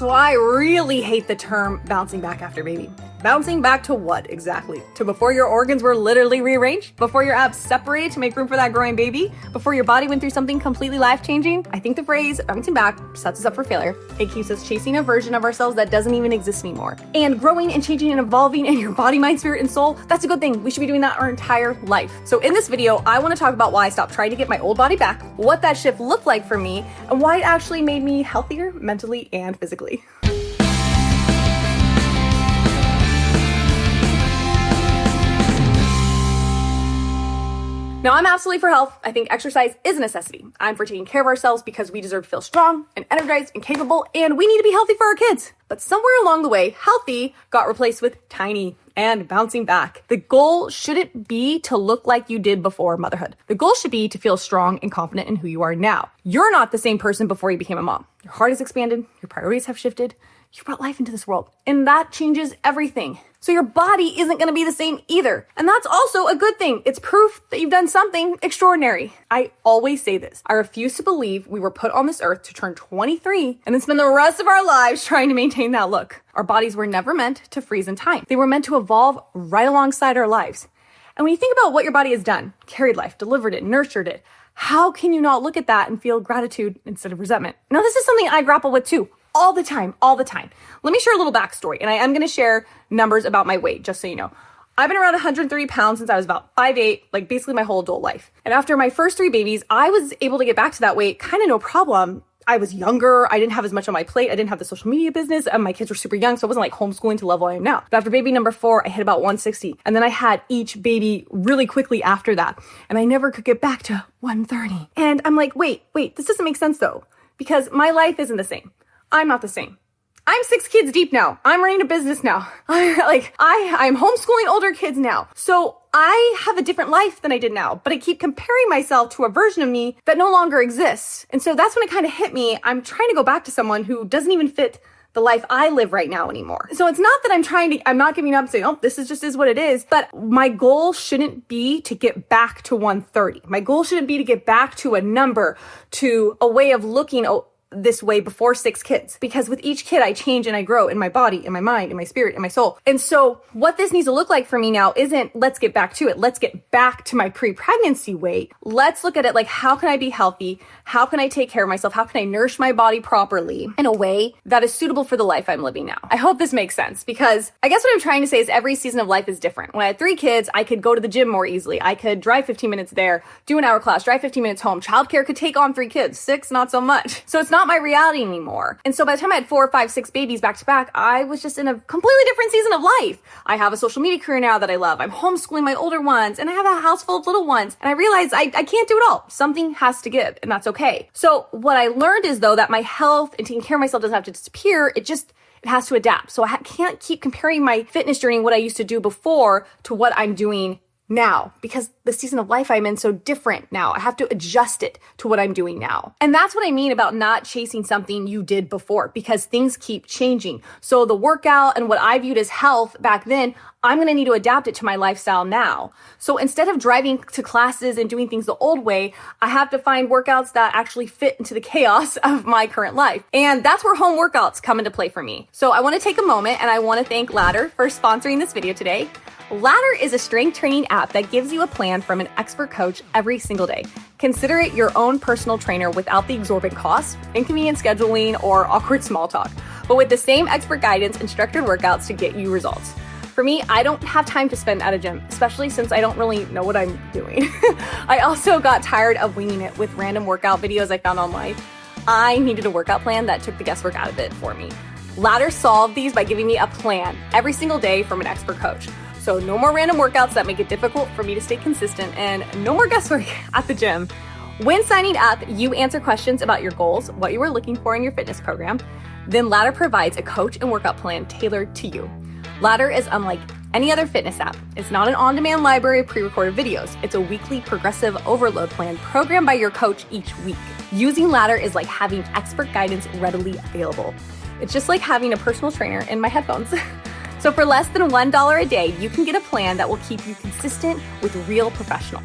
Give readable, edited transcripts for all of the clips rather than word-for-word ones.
So I really hate the term bouncing back after baby. Bouncing back to what exactly? To before your organs were literally rearranged? Before your abs separated to make room for that growing baby? Before your body went through something completely life-changing? I think the phrase bouncing back sets us up for failure. It keeps us chasing a version of ourselves that doesn't even exist anymore. And growing and changing and evolving in your body, mind, spirit, and soul, that's a good thing. We should be doing that our entire life. So in this video, I want to talk about why I stopped trying to get my old body back, what that shift looked like for me, and why it actually made me healthier mentally and physically. Now, I'm absolutely for health. I think exercise is a necessity. I'm for taking care of ourselves because we deserve to feel strong and energized and capable, and we need to be healthy for our kids. But somewhere along the way, healthy got replaced with tiny and bouncing back. The goal shouldn't be to look like you did before motherhood. The goal should be to feel strong and confident in who you are now. You're not the same person before you became a mom. Your heart has expanded, your priorities have shifted, you brought life into this world, and that changes everything. So your body isn't going to be the same either. And that's also a good thing. It's proof that you've done something extraordinary. I always say this. I refuse to believe we were put on this earth to turn 23 and then spend the rest of our lives trying to maintain that look. Our bodies were never meant to freeze in time. They were meant to evolve right alongside our lives. And when you think about what your body has done, carried life, delivered it, nurtured it, how can you not look at that and feel gratitude instead of resentment? Now, this is something I grapple with too. All the time. Let me share a little backstory, and I am going to share numbers about my weight, just so you know. I've been around 130 pounds since I was about 5'8", like basically my whole adult life. And after my first 3 babies, I was able to get back to that weight kind of no problem. I was younger. I didn't have as much on my plate. I didn't have the social media business, and my kids were super young, so it wasn't like homeschooling to the level I am now. But after baby number 4, I hit about 160, and then I had each baby really quickly after that, and I never could get back to 130. And I'm like, wait, this doesn't make sense though, because my life isn't the same. I'm not the same. I'm 6 kids deep now. I'm running a business now. I'm homeschooling older kids now. So I have a different life than I did now, but I keep comparing myself to a version of me that no longer exists. And so that's when it kind of hit me. I'm trying to go back to someone who doesn't even fit the life I live right now anymore. So it's not that I'm not giving up and saying, oh, this is what it is. But my goal shouldn't be to get back to 130. My goal shouldn't be to get back to a number, to a way of looking this way before 6 kids, because with each kid I change and I grow in my body, in my mind, in my spirit, in my soul. And so what this needs to look like for me now isn't let's get back to it. Let's get back to my pre-pregnancy weight. Let's look at it like, how can I be healthy? How can I take care of myself? How can I nourish my body properly in a way that is suitable for the life I'm living now? I hope this makes sense, because I guess what I'm trying to say is every season of life is different. When I had 3 kids, I could go to the gym more easily. I could drive 15 minutes there, do an hour class, drive 15 minutes home. Childcare could take on 3 kids, 6, not so much. So it's not my reality anymore. And so by the time I had 4, 5, 6 babies back to back, I was just in a completely different season of life. I have a social media career now that I love. I'm homeschooling my older ones, and I have a house full of little ones. And I realized I can't do it all. Something has to give, and that's okay. So what I learned is though that my health and taking care of myself doesn't have to disappear. It has to adapt. So I can't keep comparing my fitness journey and what I used to do before to what I'm doing now, because the season of life I'm in so different now. I have to adjust it to what I'm doing now. And that's what I mean about not chasing something you did before, because things keep changing. So the workout and what I viewed as health back then, I'm going to need to adapt it to my lifestyle now. So instead of driving to classes and doing things the old way, I have to find workouts that actually fit into the chaos of my current life. And that's where home workouts come into play for me. So I want to take a moment and I want to thank Ladder for sponsoring this video today. Ladder is a strength training app that gives you a plan from an expert coach every single day. Consider it your own personal trainer without the exorbitant costs, inconvenient scheduling, or awkward small talk, but with the same expert guidance and structured workouts to get you results. For me, I don't have time to spend at a gym, especially since I don't really know what I'm doing. I also got tired of winging it with random workout videos I found online. I needed a workout plan that took the guesswork out of it for me. Ladder solved these by giving me a plan every single day from an expert coach. So no more random workouts that make it difficult for me to stay consistent, and no more guesswork at the gym. When signing up, you answer questions about your goals, what you were looking for in your fitness program. Then Ladder provides a coach and workout plan tailored to you. Ladder is unlike any other fitness app. It's not an on-demand library of pre-recorded videos. It's a weekly progressive overload plan programmed by your coach each week. Using Ladder is like having expert guidance readily available. It's just like having a personal trainer in my headphones. So for less than $1 a day, you can get a plan that will keep you consistent with real professional.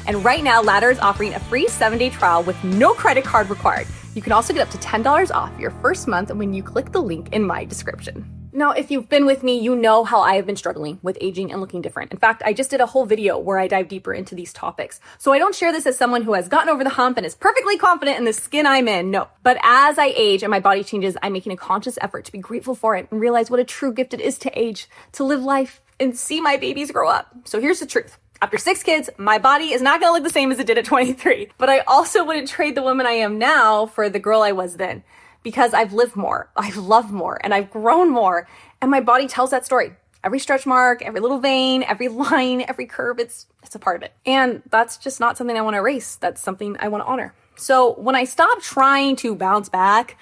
And right now, Ladder is offering a free 7-day trial with no credit card required. You can also get up to $10 off your first month when you click the link in my description. Now, if you've been with me, you know how I have been struggling with aging and looking different. In fact, I just did a whole video where I dive deeper into these topics. So I don't share this as someone who has gotten over the hump and is perfectly confident in the skin I'm in. No. But as I age and my body changes, I'm making a conscious effort to be grateful for it and realize what a true gift it is to age, to live life and see my babies grow up. So here's the truth. After 6 kids, my body is not going to look the same as it did at 23. But I also wouldn't trade the woman I am now for the girl I was then. Because I've lived more, I've loved more, and I've grown more. And my body tells that story. Every stretch mark, every little vein, every line, every curve, it's a part of it. And that's just not something I want to erase. That's something I want to honor. So when I stopped trying to bounce back,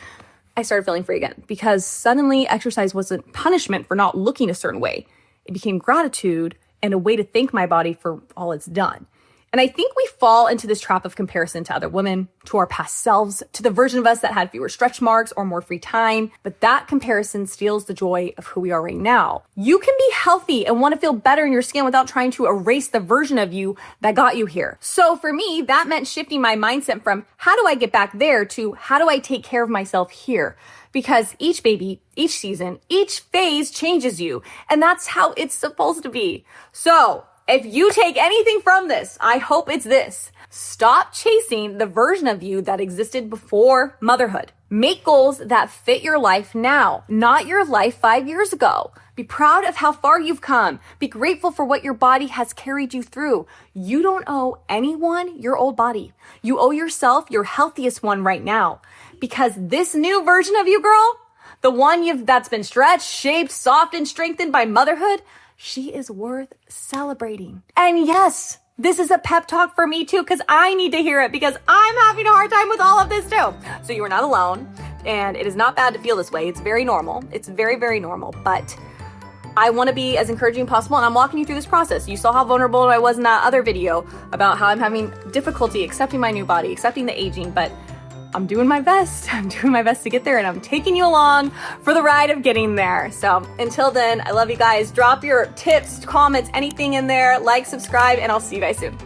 I started feeling free again. Because suddenly exercise wasn't punishment for not looking a certain way. It became gratitude and a way to thank my body for all it's done. And I think we fall into this trap of comparison to other women, to our past selves, to the version of us that had fewer stretch marks or more free time. But that comparison steals the joy of who we are right now. You can be healthy and want to feel better in your skin without trying to erase the version of you that got you here. So for me, that meant shifting my mindset from how do I get back there to how do I take care of myself here? Because each baby, each season, each phase changes you. And that's how it's supposed to be. So if you take anything from this, I hope it's this. Stop chasing the version of you that existed before motherhood. Make goals that fit your life now, not your life 5 years ago. Be proud of how far you've come. Be grateful for what your body has carried you through. You don't owe anyone your old body. You owe yourself your healthiest one right now. Because this new version of you, girl, the one that's been stretched, shaped, soft, and strengthened by motherhood, she is worth celebrating. And yes, this is a pep talk for me too, because I need to hear it because I'm having a hard time with all of this too. So you are not alone, and it is not bad to feel this way. It's very normal. It's very, very normal, but I want to be as encouraging as possible, and I'm walking you through this process. You saw how vulnerable I was in that other video about how I'm having difficulty accepting my new body, accepting the aging, but I'm doing my best. I'm doing my best to get there, and I'm taking you along for the ride of getting there. So until then, I love you guys. Drop your tips, comments, anything in there. Like, subscribe, and I'll see you guys soon.